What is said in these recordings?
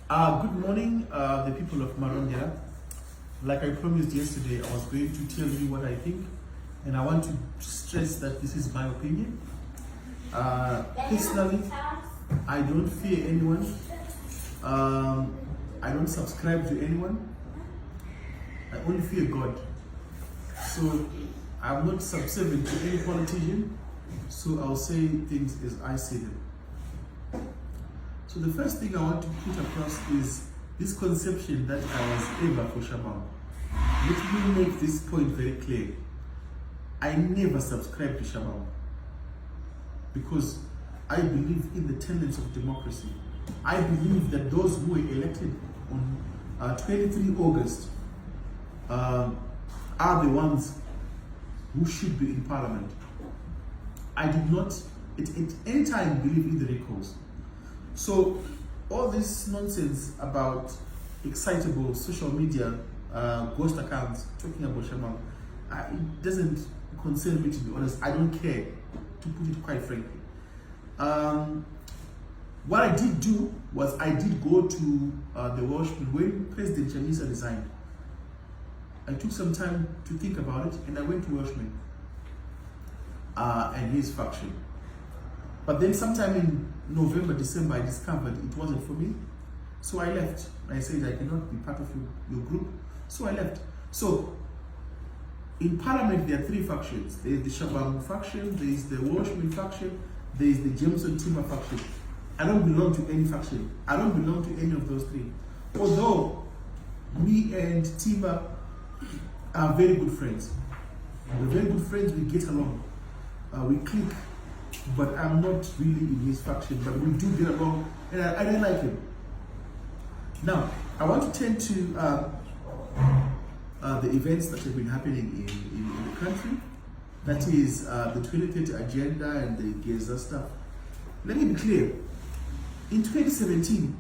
Good morning, the people of Marondera. Like I promised yesterday, I was going to tell you what I think, and I want to stress that this is my opinion. Personally, I don't fear anyone. I don't subscribe to anyone. I only fear God. So I'm not subservient to any politician. So I'll say things as I say them. So the first thing I want to put across is this conception that I was ever for Shabam. Let me make this point very clear. I never subscribed to Shabam because I believe in the tenets of democracy. I believe that those who were elected on 23 August are the ones who should be in Parliament. I did not at any time believe in the recalls. So all this nonsense about excitable social media ghost accounts talking about Shabam, it doesn't concern me, to be honest. I don't care, to put it quite frankly. What I did do was I did go to the Welshman when President Chamisa resigned. I took some time to think about it and I went to Welshman and his faction. But then sometime in November, December, I discovered it wasn't for me. So I left. I said I cannot be part of your group. So I left. So in Parliament, there are three factions. There is the Shabam faction, there is the Welshman faction, there is the Jameson Timber faction. I don't belong to any faction. I don't belong to any of those three. Although me and Timber are very good friends. We're very good friends, we get along. We click. But I'm not really in his faction, but we do get along, and I don't like him. Now, I want to turn to the events that have been happening in the country. That is the 2030 agenda and the Geza stuff. Let me be clear. In 2017,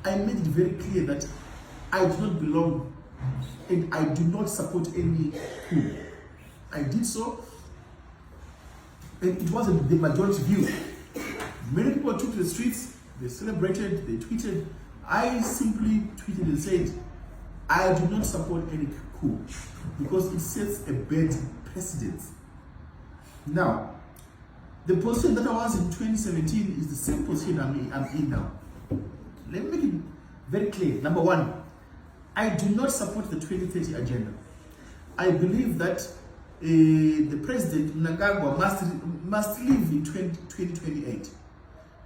I made it very clear that I do not belong and I do not support any coup. I did so. And it wasn't the majority view. Many people took to the streets, they celebrated, they tweeted. I simply tweeted and said, I do not support any coup because it sets a bad precedent. Now, the position that I was in 2017 is the same position I'm in now. Let me make it very clear. Number one, I do not support the 2030 agenda. I believe that the president Mnangagwa must leave in 2028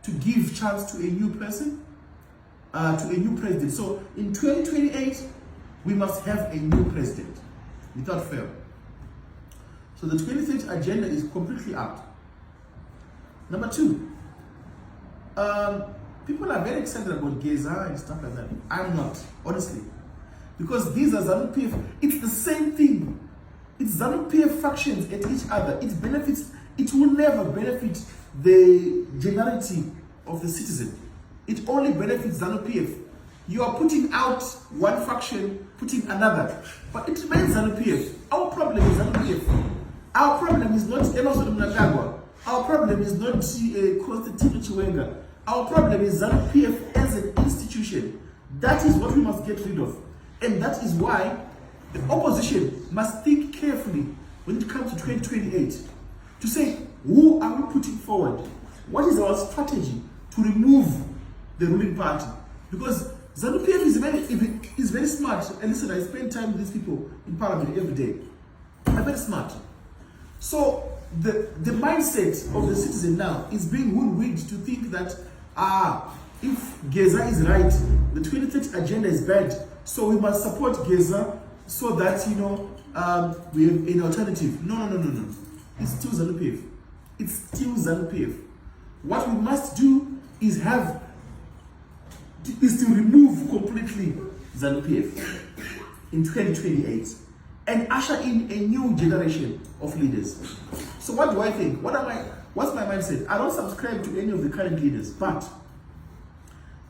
to give chance to a new person, to a new president. So in 2028, we must have a new president without fail. So the 2030 agenda is completely out. Number two, people are very excited about Geza and stuff like that. I'm not, honestly, because these are Zanu-PF. It's the same thing. It's Zanu-PF factions at each other. It will never benefit the generality of the citizen. It only benefits Zanu-PF. You are putting out one faction, putting another, but it remains Zanu-PF. Our problem is Zanu-PF. Our problem is not Emerson Mnangagwa. Our problem is not Constantino Chiwenga. Our problem is Zanu-PF as an institution. That is what we must get rid of. And that is why the opposition must think carefully when it comes to 2028 to say, who are we putting forward? What is our strategy to remove the ruling party? Because Zanu-PF is very smart. And listen, I spend time with these people in Parliament every day. They're very smart. So the mindset of the citizen now is being hoodwinked to think that if Geza is right, the 2030 agenda is bad, so we must support Geza so that, we have an alternative. No. It's still Zanu-PF. It's still Zanu-PF. What we must do is to remove completely Zanu-PF in 2028 and usher in a new generation of leaders. So what do I think? What's my mindset? I don't subscribe to any of the current leaders, but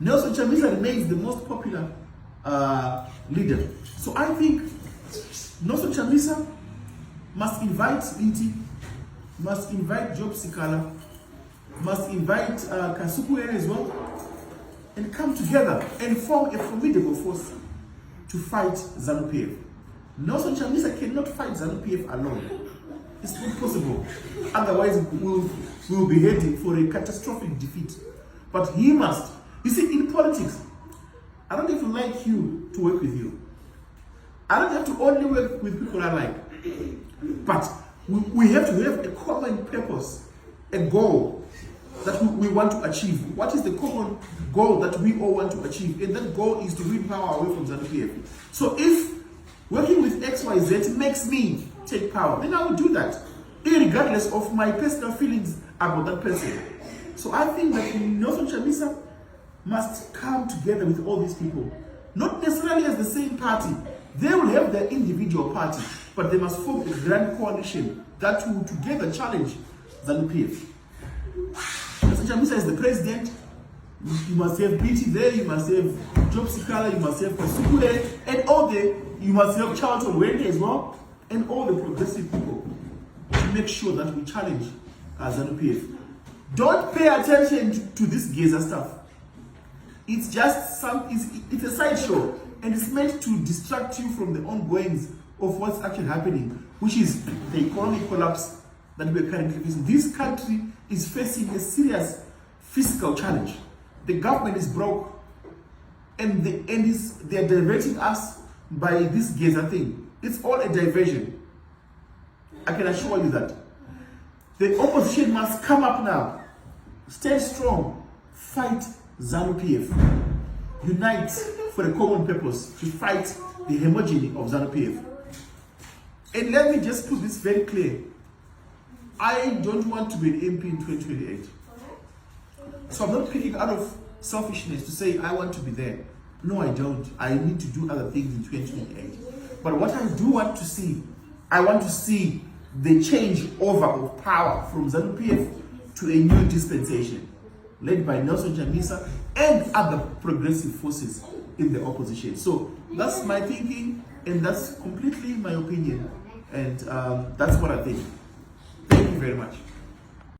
Nelson Chamisa remains the most popular leader. So I think Nelson Chamisa must invite Binti, must invite Job Sikala, must invite Kasukuwere as well, and come together and form a formidable force to fight Zanu-PF. Nelson Chamisa cannot fight Zanu-PF alone. It's not possible. Otherwise, we'll be heading for a catastrophic defeat. But he must. You see, in politics, I don't even like you to work with you. I don't have to only work with people I like. But we have to have a common purpose, a goal that we want to achieve. What is the common goal that we all want to achieve? And that goal is to win power away from Zanu-PF. So if working with XYZ makes me take power, then I will do that, irregardless of my personal feelings about that person. So I think that Nelson Chamisa must come together with all these people, not necessarily as the same party. They will have their individual party, but they must form a grand coalition that will together challenge Zanu-PF. Nelson Chamisa is the president. You must have BT there, you must have Job Sikala, you must have Kasukuwere, and you must have Charlton Wende as well, and all the progressive people to make sure that we challenge Zanu-PF. Don't pay attention to this Geza stuff. It's just it's a sideshow, and it's meant to distract you from the ongoings of what's actually happening, which is the economic collapse that we're currently facing. This country is facing a serious fiscal challenge. The government is broke, and they're diverting us by this Geza thing. It's all a diversion. I can assure you that. The opposition must come up now, stand strong, fight Zanu-PF, unite for a common purpose to fight the homogeny of Zanu-PF. And let me just put this very clear. I don't want to be an MP in 2028. So I'm not picking out of selfishness to say I want to be there. No, I don't. I need to do other things in 2028. But what I do want to see, I want to see the change over of power from Zanu-PF to a new dispensation led by Nelson Chamisa and other progressive forces in the opposition. So that's my thinking, and that's completely my opinion, and that's what I think. Thank you very much.